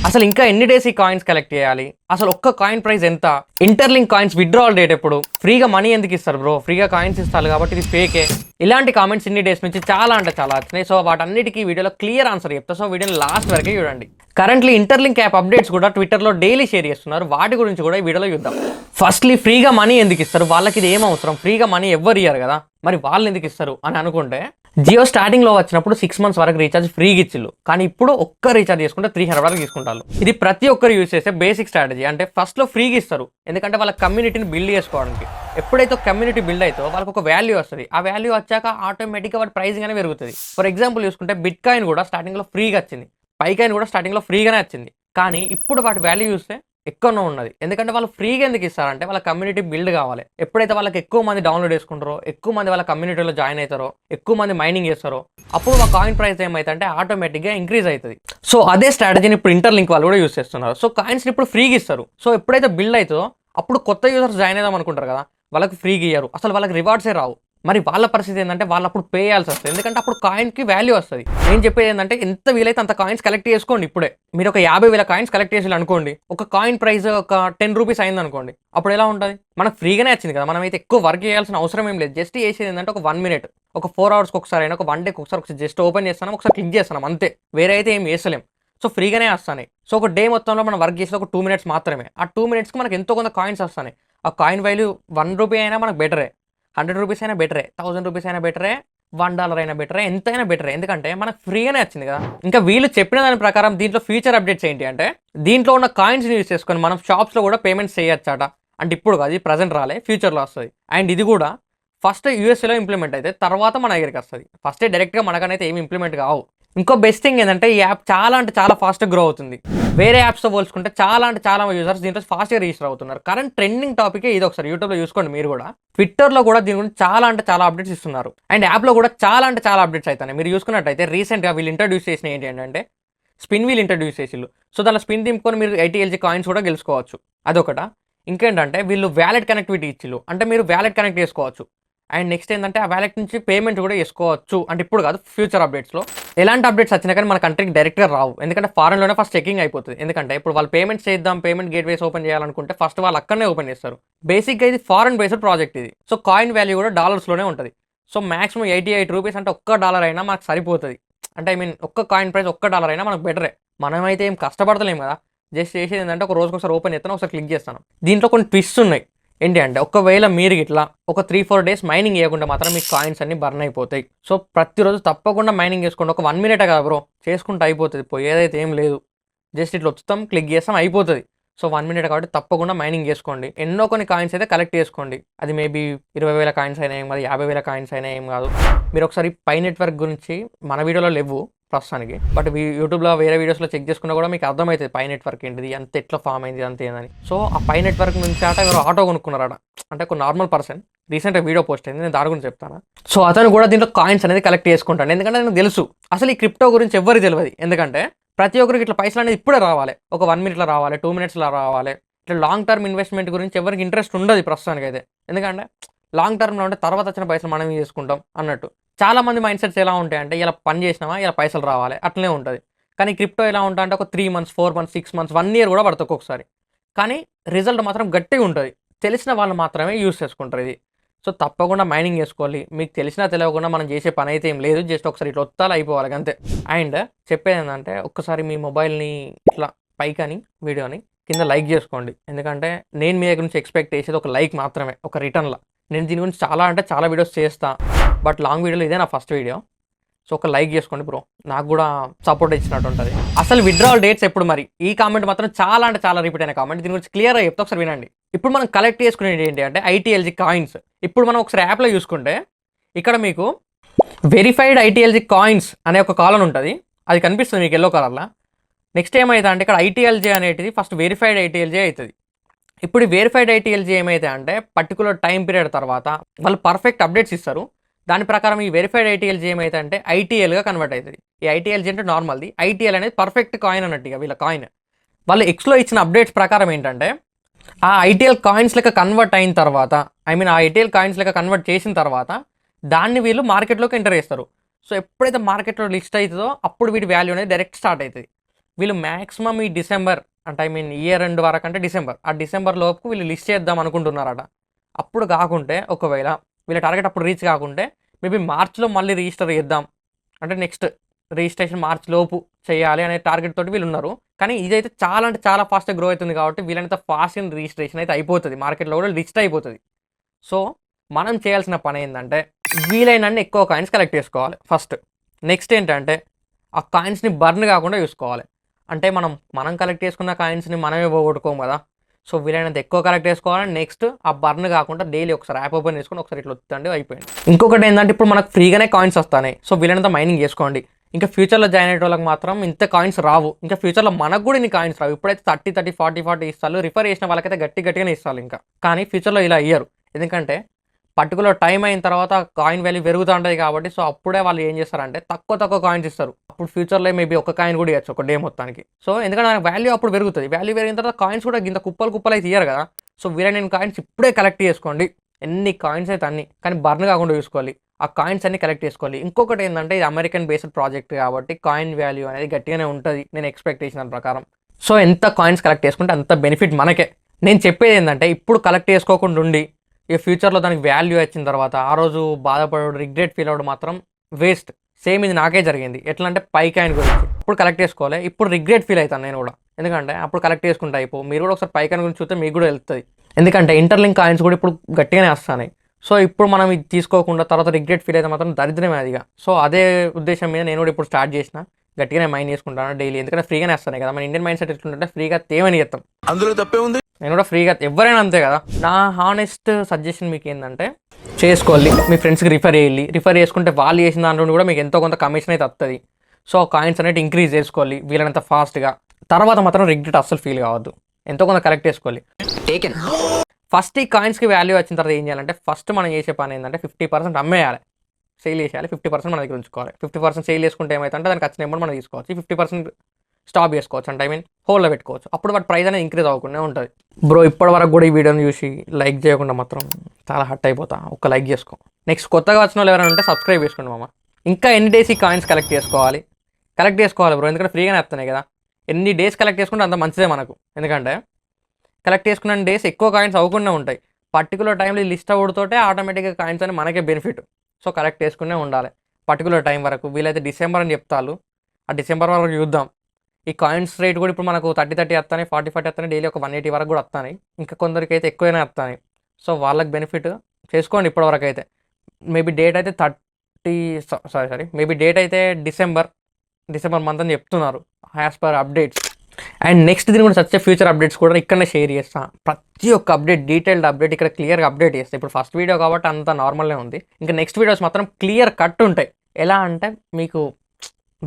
అసలు ఇంకా ఎన్ని డేస్ ఈ కాయిన్స్ కలెక్ట్ చేయాలి, అసలు ఒక్క కాయిన్ ప్రైస్ ఎంత, ఇంటర్లింక్ కాయిన్స్ విత్డ్రావల్ డేట్ ఎప్పుడు, ఫ్రీగా మనీ ఎందుకు ఇస్తారు బ్రో, ఫ్రీగా కాయిన్స్ ఇస్తారు కాబట్టి ఇది ఫేకే, ఇలాంటి కామెంట్స్ ఇన్ని డేస్ నుంచి చాలా అంటే చాలా వచ్చినాయి. సో వాటన్నిటికీ వీడియోలో క్లియర్ ఆన్సర్ చెప్తా. సో వీడియోని లాస్ట్ వరకే చూడండి. కరెంట్లీ ఇంటర్లింక్ యాప్ అప్డేట్స్ కూడా ట్విట్టర్లో డైలీ షేర్ చేస్తున్నారు. వాటి గురించి కూడా ఈ వీడియోలో చూద్దాం. ఫస్ట్లీ ఫ్రీగా మనీ ఎందుకు ఇస్తారు, వాళ్ళకి ఇది ఏం అవసరం, ఫ్రీగా మనీ ఎవ్వరు ఇయ్యారు కదా, మరి వాళ్ళు ఎందుకు ఇస్తారు అని అనుకుంటే, జియో స్టార్టింగ్లో వచ్చినప్పుడు 6 months వరకు రీఛార్జ్ ఫ్రీగా ఇచ్చిల్లు, కానీ ఇప్పుడు ఒక్క రీఛార్జ్ చేసుకుంటే 300 వరకు తీసుకుంటారు. ఇది ప్రతి ఒక్కరు యూజ్ చేసే బేసిక్ స్ట్రాటజీ. అంటే ఫస్ట్లో ఫ్రీగా ఇస్తారు ఎందుకంటే వాళ్ళ కమ్యూనిటీని బిల్డ్ చేసుకోవడానికి. ఎప్పుడైతే కమ్యూనిటీ బిల్డ్ అవుతుందో వాళ్ళకి ఒక వాల్యూ వస్తుంది. ఆ వాల్యూ వచ్చాక ఆటోమేటిక్గా వాటి ప్రైసింగ్ అనేది పెరుగుతుంది. ఫర్ ఎగ్జాంపుల్ చూసుకుంటే బిట్ కాయిన్ కూడా స్టార్టింగ్లో ఫ్రీగా వచ్చింది, పై కాయిన్ కూడా స్టార్టింగ్లో ఫ్రీగానే వచ్చింది, కానీ ఇప్పుడు వాటి వాల్యూ చూస్తే ఎక్కువనే ఉన్నది. ఎందుకంటే వాళ్ళు ఫ్రీగా ఎందుకు ఇస్తారంటే వాళ్ళ కమ్యూనిటీ బిల్డ్ కావాలి. ఎప్పుడైతే వాళ్ళకి ఎక్కువ మంది డౌన్లోడ్ చేసుకుంటారో, ఎక్కువ మంది వాళ్ళ కమ్యూనిటీలో జాయిన్ అవుతారో, ఎక్కువ మంది మైనింగ్ చేస్తారో, అప్పుడు ఆ కాయిన్ ప్రైస్ ఏమైతే ఆటోమేటిక్గా ఇంక్రీజ్ అవుతుంది. సో అదే స్ట్రాటజీని ఇప్పుడు ఇంటర్లింక్ వాళ్ళు కూడా యూస్ చేస్తున్నారు. సో కాయిన్స్ని ఇప్పుడు ఫ్రీగా ఇస్తారు. సో ఎప్పుడైతే బిల్డ్ అవుతుందో అప్పుడు కొత్త యూజర్స్ జాయిన్ అవుదాం అనుకుంటారు కదా, వాళ్ళకి ఫ్రీగా ఇయ్యారు, అసలు వాళ్ళకి రివార్డ్సే రావు. మరి వాళ్ళ పరిస్థితి ఏంటంటే వాళ్ళు అప్పుడు పే చేయాల్సి వస్తుంది, ఎందుకంటే అప్పుడు కాయిన్కి వాల్యూ వస్తుంది. నేను చెప్పేది ఏంటంటే ఎంత వీలైతే అంత కాయిన్స్ కలెక్ట్ చేసుకోండి. ఇప్పుడే మీరు ఒక 50,000 కాయిన్స్ కలెక్ట్ చేసి అనుకోండి, ఒక కాయిన్ ప్రైస్ ఒక 10 రూపీస్ అయింది అనుకోండి, అప్పుడు ఎలా ఉంటుంది, మనకు ఫ్రీగానే వచ్చింది కదా, మనం అయితే ఎక్కువ వర్క్ చేయాల్సిన అవసరం ఏం లేదు. జస్ట్ చేసేది ఏంటంటే ఒక 1 minute, ఒక 4 hours ఒకసారి అయినా, ఒక 1 day ఒకసారి జస్ట్ ఓపెన్ చేస్తాం, ఒకసారి క్లిక్ చేస్తున్నాం అంతే, వేరే అయితే ఏం చేస్తలేం. సో ఫ్రీగానే వస్తాయి. సో ఒక డే మొత్తంలో మనం వర్క్ చేసేది ఒక 2 minutes మాత్రమే. ఆ 2 minutesకి మనకు ఎంతో కొంత కాయిన్స్ వస్తాయి. ఆ కాయిన్ వాల్యూ 1 రూపీ అయినా మనకు బెటరే, 100 రూపీస్ అయినా బెటరే, 1000 రూపీస్ అయినా బెటరే, $1 అయినా బెటరే, ఎంతైనా బెటరే, ఎందుకంటే మనకు ఫ్రీగానే వచ్చింది కదా. ఇంకా వీళ్ళు చెప్పిన దాని ప్రకారం దీంట్లో ఫ్యూచర్ అప్డేట్స్ ఏంటి అంటే, దీంట్లో ఉన్న కాయిన్స్ యూజ్ చేసుకొని మనం షాప్స్లో కూడా పేమెంట్స్ చేయొచ్చట. అంటే ఇప్పుడు కాదు, ఇది ప్రజెంట్ రాలే, ఫ్యూచర్లో వస్తుంది. అండ్ ఇది కూడా ఫస్ట్ యూఎస్ఏలో ఇంప్లిమెంట్ అయితే తర్వాత మన దగ్గరికి వస్తుంది. ఫస్టే డైరెక్ట్గా మనకనైతే ఏమి ఇంప్లిమెంట్ కావు. ఇంకో బెస్ట్ థింగ్ ఏంటంటే ఈ యాప్ చాలా అంటే చాలా ఫాస్ట్గా గ్రో అవుతుంది. వేరే యాప్స్తో పోల్చుకుంటే చాలా అంటే చాలా యూజర్స్ దీంట్లో ఫాస్ట్గా రిజిస్టర్ అవుతున్నారు. కరెంట్ ట్రెండింగ్ టాపిక్ ఇది. ఒకసారి యూట్యూబ్లో చూసుకోండి మీరు కూడా. ట్విట్టర్లో కూడా దీని గురించి చాలా అంటే చాలా అప్డేట్స్ ఇస్తున్నారు. అండ్ యాప్లో కూడా చాలా అంటే చాలా అప్డేట్స్ అవుతాయి. మీరు చూసుకున్నట్టయితే రీసెంట్గా వీళ్ళు ఇంట్రడ్యూస్ చేసిన ఏంటి అంటే స్పిన్ వీల్ ఇంట్రడ్యూస్ చేసిళ్ళు. సో దానిలో స్పిన్ దింపుకొని మీరు ITLG కాయిన్స్ కూడా గెలుచుకోవచ్చు, అదొకట. ఇంకేంటంటే వీళ్ళు వ్యాలెట్ కనెక్టివిటీ ఇచ్చిళ్ళు, అంటే మీరు వ్యాలెట్ కనెక్ట్ చేసుకోవచ్చు. అండ్ నెక్స్ట్ ఏంటంటే ఆ వ్యాలెట్ నుంచి పేమెంట్ కూడా చేసుకోవచ్చు. అంటే ఇప్పుడు కాదు, ఫ్యూచర్ అప్డేట్స్లో. ఎలాంటి అప్డేట్స్ వచ్చినా కానీ మన కంట్రీకి డైరెక్ట్గా రావు, ఎందుకంటే ఫారెన్లోనే ఫస్ట్ చెకింగ్ అయిపోతుంది. ఎందుకంటే ఇప్పుడు వాళ్ళు పేమెంట్స్ చేద్దాం, పేమెంట్ గేట్వేస్ ఓపెన్ చేయాలనుకుంటే ఫస్ట్ వాళ్ళు అక్కడనే ఓపెన్ చేస్తారు. బేసిక్గా ఇది ఫారెన్ బేస్డ్ ప్రాజెక్ట్ ఇది. సో కాయిన్ వాల్యూ కూడా డాలర్స్లోనే ఉంటుంది. సో మాక్సిమం 88 రూపీస్, అంటే $1 అయినా మనకు సరిపోతుంది. అంటే ఒక్క కాయిన్ ప్రైస్ $1 అయినా మనకు బెటరే. మనమైతే ఏం కష్టపడతలేం కదా, జస్ట్ చేసేది ఏంటంటే ఒక రోజుకి ఒకసారి ఓపెన్ చేస్తాను, ఒకసారి క్లిక్ చేస్తాను. దీంట్లో కొన్ని ట్విస్ట్ ఉన్నాయి. ఏంటి అంటే ఒకవేళ మీరు ఇట్లా ఒక 3-4 days మైనింగ్ చేయకుండా మాత్రం మీ కాయిన్స్ అన్ని బర్న్ అయిపోతాయి. సో ప్రతిరోజు తప్పకుండా మైనింగ్ చేసుకోండి. ఒక 1 minute కదా బ్రో, చేసుకుంటే అయిపోతుంది, పోయేదైతే ఏం లేదు. జస్ట్ ఇట్లా వచ్చాం, క్లిక్ చేస్తాం, అయిపోతుంది. సో 1 minute కాబట్టి తప్పకుండా మైనింగ్ చేసుకోండి. ఎన్నో కొన్ని కాయిన్స్ అయితే కలెక్ట్ చేసుకోండి. అది మేబీ 20,000 కాయిన్స్ అయినా ఏం కాదు, 50,000 కాయిన్స్ అయినా ఏం కాదు. మీరు ఒకసారి పై నెట్వర్క్ గురించి మన వీడియోలో లేవు ప్రస్తుతానికి, బట్ యూట్యూబ్లో వేరే వీడియోస్లో చెక్ చేసుకున్నా కూడా మీకు అర్థమవుతుంది పై నెట్వర్క్ ఏంటిది, అంత ఎట్లా ఫామ్ అయింది, అంత ఏందని. సో ఆ పై నెట్వర్క్ నుంచి ఎవరు ఆటో కొనుక్కున్నారట, అంటే ఒక నార్మల్ పర్సన్ రీసెంట్గా వీడియో పోస్ట్ అయింది, నేను దాని గురించి చెప్తాను. సో అతను కూడా దీంట్లో కాయిన్స్ అనేది కలెక్ట్ చేసుకుంటాను, ఎందుకంటే నాకు తెలుసు అసలు ఈ క్రిప్టో గురించి ఎవరికి తెలియదు. ఎందుకంటే ప్రతి ఒక్కరికి ఇట్లా పైసలు అనేది ఇప్పుడే రావాలి, ఒక 1 minute రావాలి, 2 minutes రావాలి. ఇట్లా లాంగ్ టర్మ్ ఇన్వెస్ట్మెంట్ గురించి ఎవరికి ఇంట్రెస్ట్ ఉండదు ప్రస్తుతానికి అయితే. ఎందుకంటే లాంగ్ టర్మ్లో అంటే తర్వాత వచ్చిన పైసలు మనం చేసుకుంటాం అన్నట్టు. చాలా మంది మైండ్ సెట్స్ ఎలా ఉంటాయంటే ఇలా పని చేసినామా ఇలా పైసలు రావాలి అట్లనే ఉంటుంది. కానీ క్రిప్టో ఎలా ఉంటా అంటే ఒక 3 months, 4 months, 6 months, 1 year కూడా పడుతుంది ఒక్కొక్కసారి. కానీ రిజల్ట్ మాత్రం గట్టిగా ఉంటుంది. తెలిసిన వాళ్ళు మాత్రమే యూస్ చేసుకుంటారు ఇది. సో తప్పకుండా మైనింగ్ చేసుకోవాలి. మీకు తెలిసినా తెలియకుండా మనం చేసే పని అయితే ఏం లేదు, జస్ట్ ఒకసారి ఇట్లా ఒత్తాలి అయిపోవాలి అంతే. అండ్ చెప్పేది ఏంటంటే ఒక్కసారి మీ మొబైల్ని ఇట్లా పైకని వీడియోని కింద లైక్ చేసుకోండి. ఎందుకంటే నేను మీ దగ్గర నుంచి ఎక్స్పెక్ట్ చేసేది ఒక లైక్ మాత్రమే, ఒక రిటర్న్లో. నేను దీని గురించి చాలా అంటే చాలా వీడియోస్ చేస్తా, బట్ లాంగ్ వీడియోలో ఇదే నా ఫస్ట్ వీడియో. సో ఒక లైక్ చేసుకోండి బ్రో, నాకు కూడా సపోర్ట్ ఇచ్చినట్టు ఉంటుంది. అసలు విత్డ్రావల్ డేట్స్ ఎప్పుడు మరి, ఈ కామెంట్ మాత్రం చాలా అంటే చాలా రిపీట్ అయిన కామెంట్. దీని గురించి క్లియర్గా చెప్తే ఒకసారి వినండి. ఇప్పుడు మనం కలెక్ట్ చేసుకునేది ఏంటి అంటే ITLG కాయిన్స్. ఇప్పుడు మనం ఒకసారి యాప్లో చూసుకుంటే ఇక్కడ మీకు వెరిఫైడ్ ITLG కాయిన్స్ అనే ఒక కాలన్ ఉంటుంది, అది కనిపిస్తుంది మీకు ఎల్లో కలర్లో. నెక్స్ట్ ఏమైతే అంటే ఇక్కడ ITLG అనేది ఫస్ట్ వెరిఫైడ్ ITLG అవుతుంది. ఇప్పుడు వెరిఫైడ్ ITLG ఏమైతే అంటే పర్టికులర్ టైం పీరియడ్ తర్వాత వాళ్ళు పర్ఫెక్ట్ అప్డేట్స్ ఇస్తారు. దాని ప్రకారం ఈ వెరిఫైడ్ ITLG ఏమైతే అంటే ITLగా కన్వర్ట్ అవుతుంది. ఈ ITLG అంటే నార్మల్ది, ITL అనేది పర్ఫెక్ట్ కాయిన్ అన్నట్టుగా వీళ్ళ కాయిన్. వాళ్ళు ఎక్స్లో ఇచ్చిన అప్డేట్స్ ప్రకారం ఏంటంటే ఆ ITL కాయిన్స్ లెక్క కన్వర్ట్ అయిన తర్వాత, ఆ ITL కాయిన్స్ లెక్క కన్వర్ట్ చేసిన తర్వాత దాన్ని వీళ్ళు మార్కెట్లోకి ఎంటర్ చేస్తారు. సో ఎప్పుడైతే మార్కెట్లో లిస్ట్ అవుతుందో అప్పుడు వీటి వాల్యూ అనేది డైరెక్ట్ స్టార్ట్ అవుతుంది. వీళ్ళు మ్యాక్సిమం ఈ డిసెంబర్ అంటే ఐ మీన్ ఇయర్ ఎండ్ వరకు అంటే డిసెంబర్ లోపు వీళ్ళు లిస్ట్ చేద్దాం అనుకుంటున్నారట. అప్పుడు కాకుంటే ఒకవేళ వీళ్ళ టార్గెట్ అప్పుడు రీచ్ కాకుంటే మేబీ మార్చ్లో మళ్ళీ రిజిస్టర్ చేద్దాం అంటే నెక్స్ట్ రిజిస్ట్రేషన్ మార్చ్ లోపు చేయాలి అనే టార్గెట్ తోటి వీళ్ళు ఉన్నారు. కానీ ఇదైతే చాలా అంటే చాలా ఫాస్ట్గా గ్రో అవుతుంది కాబట్టి వీళ్ళంత ఫాస్ట్ రిజిస్ట్రేషన్ అయితే అయిపోతుంది, మార్కెట్లో కూడా లిస్ట్ అయిపోతుంది. సో మనం చేయాల్సిన పని ఏంటంటే వీలైనన్ని ఎక్కువ కాయిన్స్ కలెక్ట్ చేసుకోవాలి ఫస్ట్. నెక్స్ట్ ఏంటంటే ఆ కాయిన్స్ని బర్న్ కాకుండా చూసుకోవాలి. అంటే మనం కలెక్ట్ చేసుకున్న కాయిన్స్ని మనమే పోగొట్టుకోము కదా. సో వీలైనంత ఎక్కువ కలెక్ట్ చేసుకోవాలి. నెక్స్ట్ ఆ బర్న్ కాకుండా డైలీ ఒకసారి యాప్ ఓపెన్ చేసుకుని ఒకసారి ఇట్లా వస్తుందండి అయిపోయింది. ఇంకొకటి ఏంటంటే ఇప్పుడు మనకు ఫ్రీగానే కాయిన్స్ వస్తాయి. సో వీలైనంత మైనింగ్ చేసుకోండి. ఇంకా ఫ్యూచర్లో జాయిన్ అయ్యే వాళ్ళకి మాత్రం ఇంత కాయిన్స్ రావు. ఇంకా ఫ్యూచర్లో మనకు కూడా ఇన్ని కాయిన్స్ రావు. ఇప్పుడైతే 30 40 ఇస్తారు, రిఫర్ చేసిన వాళ్ళకైతే గట్టిగానే ఇస్తారు. ఇంకా కానీ ఫ్యూచర్లో ఇలా ఇయ్యరు. ఎందుకంటే పర్టికులర్ టైం అయిన తర్వాత కాయిన్ వాల్యూ పెరుగుతూ ఉంటుంది కాబట్టి. సో అప్పుడే వాళ్ళు ఏం చేస్తారంటే తక్కువ కాయిన్స్ ఇస్తారు. అప్పుడు ఫ్యూచర్లో మేబీ ఒక కాయిన్ కూడా ఇవ్వచ్చు ఒక డే మొత్తానికి. సో ఎందుకంటే వాల్యూ అప్పుడు పెరుగుతుంది. వాల్యూ పెరిగిన తర్వాత కాయిన్స్ కూడా ఇంత కుప్పలు అయితే ఇయ్యరు కదా. సో వీలైన కాయిన్స్ ఇప్పుడే కలెక్ట్ చేసుకోండి. ఎన్ని కాయిన్స్ అయితే అన్ని, కానీ బర్న్ కాకుండా చూసుకోవాలి. ఆ కాయిన్స్ అన్ని కలెక్ట్ చేసుకోవాలి. ఇంకొకటి ఏంటంటే ఇది అమెరికన్ బేస్డ్ ప్రాజెక్ట్ కాబట్టి కాయిన్ వాల్యూ అనేది గట్టిగానే ఉంటుంది నేను ఎక్స్పెక్టేషన్ ప్రకారం. సో ఎంత కాయిన్స్ కలెక్ట్ చేసుకుంటే అంత బెనిఫిట్ మనకే. నేను చెప్పేది ఏంటంటే ఇప్పుడు కలెక్ట్ చేసుకోకుండా ఉండి ఇక ఫ్యూచర్లో దానికి వాల్యూ వచ్చిన తర్వాత ఆ రోజు బాధపడడు, రిగ్రెట్ ఫీల్ అవ్వడం మాత్రం వేస్ట్. సేమ్ ఇది నాకే జరిగింది. ఎట్లా అంటే పై కాయిన్ గురించి ఇప్పుడు కలెక్ట్ చేసుకోవాలి, ఇప్పుడు రిగ్రెట్ ఫీల్ అవుతాను నేను కూడా. ఎందుకంటే అప్పుడు కలెక్ట్ చేసుకుంటే అయిపో. మీరు కూడా ఒకసారి పై కాయిన్ గురించి చూస్తే మీకు కూడా వెళ్తుంది. ఎందుకంటే ఇంటర్లింక్ కాయిన్స్ కూడా ఇప్పుడు గట్టిగానే వస్తున్నాయి. సో ఇప్పుడు మనం ఇది తీసుకోకుండా తర్వాత రిగ్రెట్ ఫీల్ అయితే మాత్రం దరిద్రమే అదిగా. సో అదే ఉద్దేశం మీద నేను కూడా ఇప్పుడు స్టార్ట్ చేసిన గట్టిగానే మైండ్ చేసుకుంటాను డైలీ. ఎందుకంటే ఫ్రీగానే వస్తాయి కదా. మన ఇండియన్ మైండ్ సెట్ ఎట్లుంటే ఫ్రీగా తేమని చేస్తాం, అందులో తప్పే ఉంది. నేను కూడా ఫ్రీగా ఎవరైనా అంతే కదా. నా హానెస్ట్ సజెషన్ మీకు ఏంటంటే చేసుకోవాలి, మీ ఫ్రెండ్స్కి రిఫర్ చేసుకుంటే వాళ్ళు చేసిన దాంట్లో కూడా మీకు ఎంతో కొంత కమిషన్ అయితే వస్తుంది. సో కాయిన్స్ అనేది ఇంక్రీజ్ చేసుకోవాలి వీళ్ళంత ఫాస్ట్గా. తర్వాత మాత్రం రిగ్రెట్ అస్సలు ఫీల్ కావద్దు, ఎంతో కొంత కలెక్ట్ చేసుకోవాలి. ఫస్ట్ ఈ కాయిన్స్కి వాల్యూ వచ్చిన తర్వాత ఏం చేయాలంటే ఫస్ట్ మనం చేసే పని ఏంటంటే 50% అమ్మేయాలి, సేల్ చేసేయాలి. 50% మన దగ్గర ఉంచుకోవాలి. 50% సేల్ చేసుకుంటే ఏమైతుందంటే దానికి వచ్చిన అమౌంట్ మనం తీసుకోవచ్చు. 50% స్టాప్ చేసుకోవచ్చు అంటే ఐ మీన్ హోల్డ్లో పెట్టుకోవచ్చు. అప్పుడు వాటి ప్రైస్ అనేది ఇంక్రీజ్ అవ్వకుండా ఉంటుంది. బ్రో ఇప్పటి వరకు కూడా ఈ వీడియోని చూసి లైక్ చేయకుండా మాత్రం చాలా హర్ట్ అయిపోతా. ఒక్క లైక్ చేసుకో. నెక్స్ట్ కొత్తగా వచ్చిన వాళ్ళు ఎవరైనా ఉంటే సబ్స్క్రైబ్ చేసుకోండి మామ. ఇంకా ఎన్ని డేస్ ఈ కాయిన్స్ కలెక్ట్ చేసుకోవాలి బ్రో, ఎందుకంటే ఫ్రీగానే వస్తున్నాయి కదా. ఎన్ని డేస్ కలెక్ట్ చేసుకుంటే అంత మంచిదే మనకు. ఎందుకంటే కలెక్ట్ చేసుకున్న డేస్ ఎక్కువ కాయిన్స్ అవ్వకుండా ఉంటాయి. పర్టికులర్ టైంలో లిస్ట్ అవ్వడంతోటే ఆటోమేటిక్గా కాయిన్స్ అని మనకే బెనిఫిట్. సో కలెక్ట్ చేసుకునే ఉండాలి పర్టికులర్ టైం వరకు. వీలైతే డిసెంబర్ అని చెప్తారు, ఆ డిసెంబర్ వరకు చూద్దాం. ఈ కాయిన్స్ రేట్ కూడా ఇప్పుడు మనకు 30 వస్తాయి, 40 వస్తాయి, డైలీ ఒక 180 వరకు కూడా వస్తాయి. ఇంకా కొందరికి అయితే ఎక్కువైనా వస్తాయి. సో వాళ్ళకి బెనిఫిట్ చేసుకోండి ఇప్పటివరకు అయితే. మేబీ డేట్ అయితే మేబీ డేట్ అయితే డిసెంబర్ మంత్ అని చెప్తున్నారు as per updates. And next దీని కూడా వచ్చే ఫ్యూచర్ అప్డేట్స్ కూడా ఇక్కడనే షేర్ చేస్తాను. ప్రతి ఒక్క అప్డేట్ డీటెయిల్డ్ అప్డేట్ ఇక్కడ క్లియర్గా అప్డేట్ చేస్తాను. ఇప్పుడు ఫస్ట్ వీడియో కాబట్టి అంత నార్మల్గా ఉంది. ఇంకా నెక్స్ట్ వీడియోస్ మాత్రం క్లియర్ కట్ ఉంటాయి. ఎలా అంటే మీకు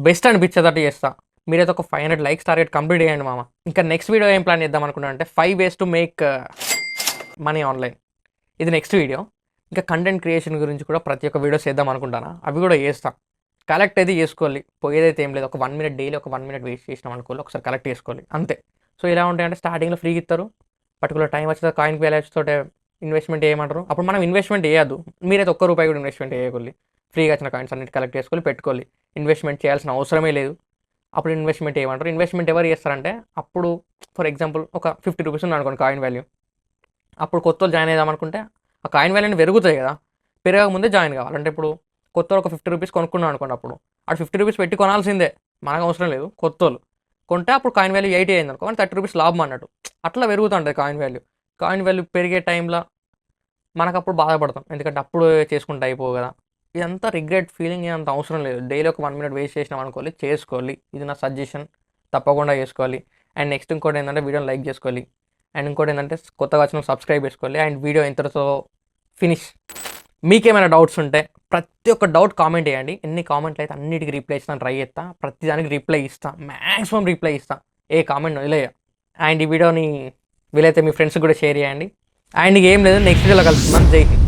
బెస్ట్ అనిపించేటట్టు చేస్తాను. మీరైతే ఒక 500 లైక్స్ టార్గెట్ కంప్లీట్ చేయండి మామ. ఇంకా నెక్స్ట్ వీడియో ఏం ప్లాన్ చేద్దాం అనుకున్నా అంటే 5 ways to make money online. ఇది నెక్స్ట్ వీడియో. ఇంకా కంటెంట్ క్రియేషన్ గురించి కూడా ప్రతి ఒక్క వీడియోస్ చేద్దాం అనుకుంటాను, అవి కూడా చేస్తాను. కలెక్ట్ అయితే చేసుకోవాలి, పోయేదైతే ఏం లేదు. ఒక 1 minute డైలీ ఒక 1 minute వేస్ట్ చేసినాం అనుకోవాలి, ఒకసారి కలెక్ట్ చేసుకోవాలి అంతే. సో ఇలా ఉంటాయంటే స్టార్టింగ్లో ఫ్రీగా ఇస్తారు, పర్టికులర్ టైం వచ్చేది కాయిన్కి వాల్యూస్ తోటే ఇన్వెస్ట్మెంట్ చేయమంటారు. అప్పుడు మనం ఇన్వెస్ట్మెంట్ చేయొద్దు. మీరైతే ₹1 కూడా ఇన్వెస్ట్మెంట్ చేయకూడదు. ఫ్రీగా వచ్చిన కాయిన్స్ అన్నిటి కలెక్ట్ చేసుకోవాలి, పెట్టుకోవాలి. ఇన్వెస్ట్మెంట్ చేయాల్సిన అవసరమే లేదు. అప్పుడు ఇన్వెస్ట్మెంట్ చేయమంటారు. ఇన్వెస్ట్మెంట్ ఎవరు చేస్తారంటే అప్పుడు ఫర్ ఎగ్జాంపుల్ ఒక ₹50 ఉంది అనుకోండి కాయిన్ వాల్యూ. అప్పుడు కొత్త జాయిన్ అయిదాం అనుకుంటే ఆ కాయిన్ వాల్యూని పెరుగుతాయి కదా, పెరగక ముందే జాయిన్ కావాలంటే ఇప్పుడు కొత్త ఒక ₹50 కొనుక్కున్నాం అనుకోండి, అప్పుడు అటు ₹50 పెట్టి కొనాల్సిందే, మనకు అవసరం లేదు. కొత్తోళ్ళు కొంటే అప్పుడు కాయిన్ వాల్యూ 80 అయింది అనుకో, ₹30 లాభం అన్నట్టు. అట్లా పెరుగుతుంటుంది కాయిన్ వాల్యూ. కాయిన్ వాల్యూ పెరిగే టైంలో మనకు అప్పుడు బాధపడతాం, ఎందుకంటే అప్పుడు చేసుకుంటే అయిపోవు కదా. ఇదంతా రిగ్రెట్ ఫీలింగ్ అంత అవసరం లేదు. డైలీ ఒక 1 minute వేస్ట్ చేసినాం అనుకోవాలి, చేసుకోవాలి. ఇది నా సజెషన్, తప్పకుండా చేసుకోవాలి. అండ్ నెక్స్ట్ ఇంకోటి ఏంటంటే వీడియోని లైక్ చేసుకోవాలి. అండ్ ఇంకోటి ఏంటంటే కొత్తగా వచ్చిన సబ్స్క్రైబ్ చేసుకోవాలి. అండ్ వీడియో ఇంతటితో ఫినిష్. మీకేమైనా డౌట్స్ ఉంటే ప్రతి ఒక్క డౌట్ కామెంట్ చేయండి. ఎన్ని కామెంట్లు అయితే అన్నిటికీ రిప్లై ఇస్తాను, ట్రై చేస్తా. ప్రతి దానికి రిప్లై ఇస్తాను, మ్యాక్సిమం రిప్లై ఇస్తాను, ఏ కామెంట్ వదిలేయ. అండ్ ఈ వీడియోని వీలైతే మీ ఫ్రెండ్స్కి కూడా షేర్ చేయండి. అండ్ ఏం లేదు, నెక్స్ట్ వీడియోలో కలుస్తున్నాను. జై హింద్.